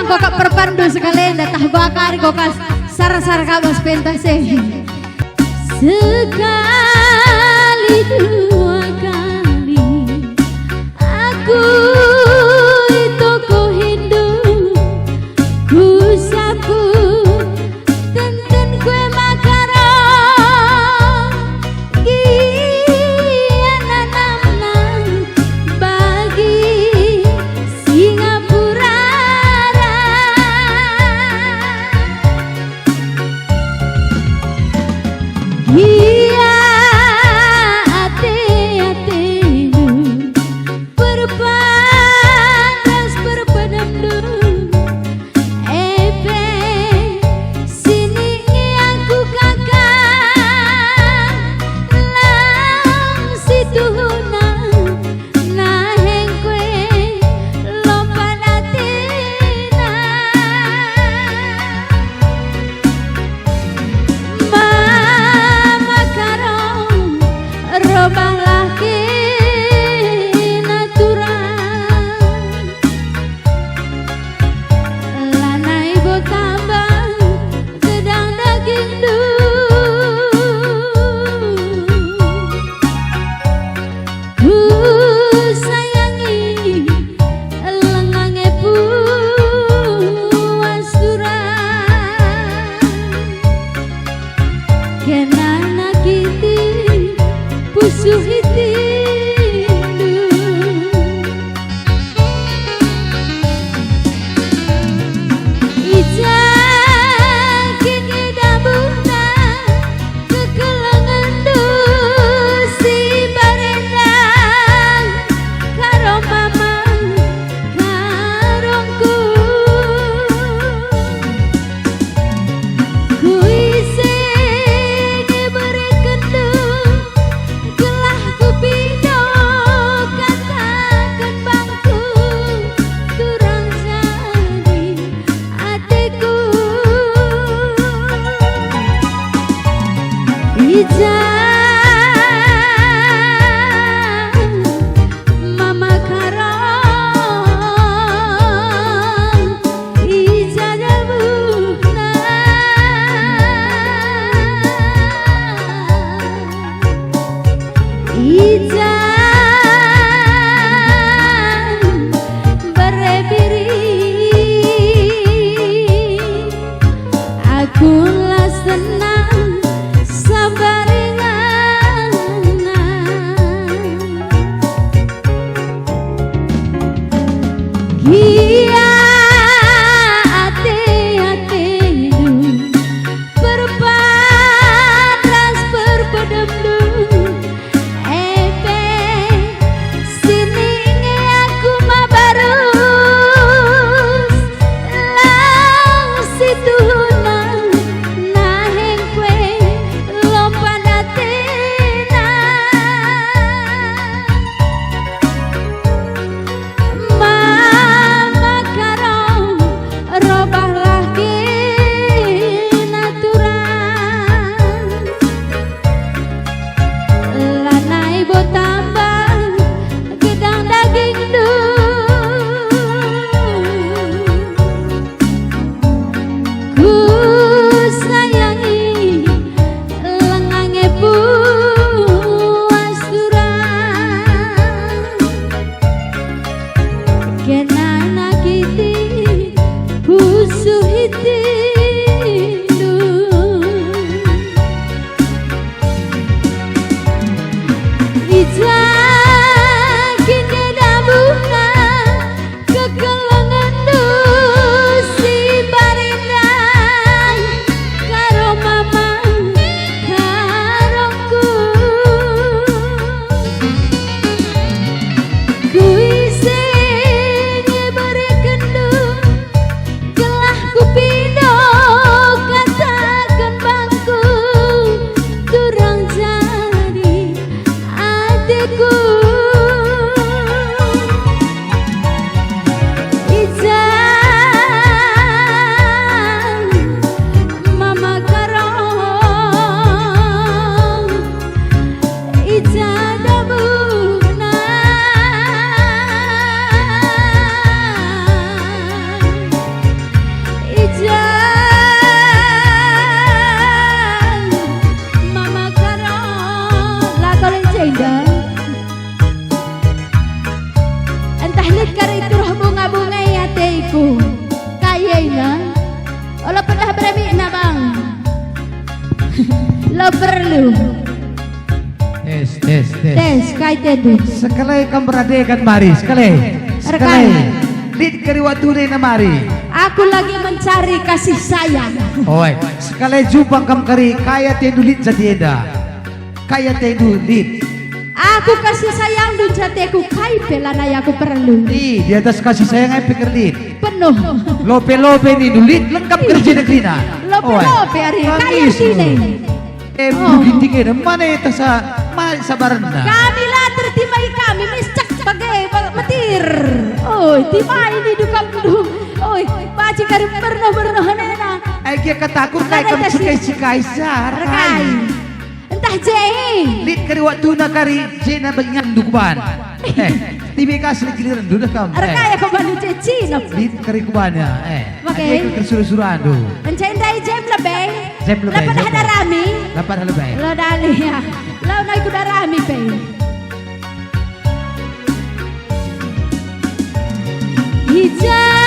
kokak perpandu sekalian datah bakar kokas sar-sar kabas pentase. Sekali dua kali aku itu ku hindu ku sapu tenten kue makarong giana nam bagi Singapura. Iya ate-atenu berpanas berpenendu epe sini aku kakak lang situhuna naheng kue lopan atina mama karong robah laki natural lanai botambang gedang daging du ku sayangi lengange puas durang kenana kiti pusuh hitindu ija kini dambuna kekelangan du si barendang karo mama karongku ku ising beri kendung gelah ku pindo katakan bangku turang jadi adikku ija mama karong ija dambuna ija berebiri aku lah senang sabaringan Lo perlu. Tes. Kait itu. Sekali kamu beradegan mari, sekali. Lid kari waktu na mari. Aku lagi mencari kasih sayang. Oi, sekali jumpa kamu kari kaya tendu lid jadieda. Kaya tendu lid. Aku kasih sayang dun jateku kai pelana aku perlu. Di atas kasih sayang ay pikir lid. Penuh. Lope ni dulit lengkap kerja negeri na. Lope hari kaya sini. Bukintingin mana itu sabaran na. Kami lah tertimai kami miscak bagai metir. Oh, timai ini dukam du. Oh, baci kari pernah nena. Ay kia katakut kay kamu sikai sar. Rekai. Entah jehi. Lid kari waktu na kari jena banyak dukuban. Tibi kasih giliran dulu kamu. Rekai aku balu ceci. Lid kari kubanya. Oke. Kesuruh-suruh anu. Encendai jam lebih. Jam lebih. Lapan ada rami. Lapan lebih. Lo dali ya. Lo naik kuda rami pe. Hijau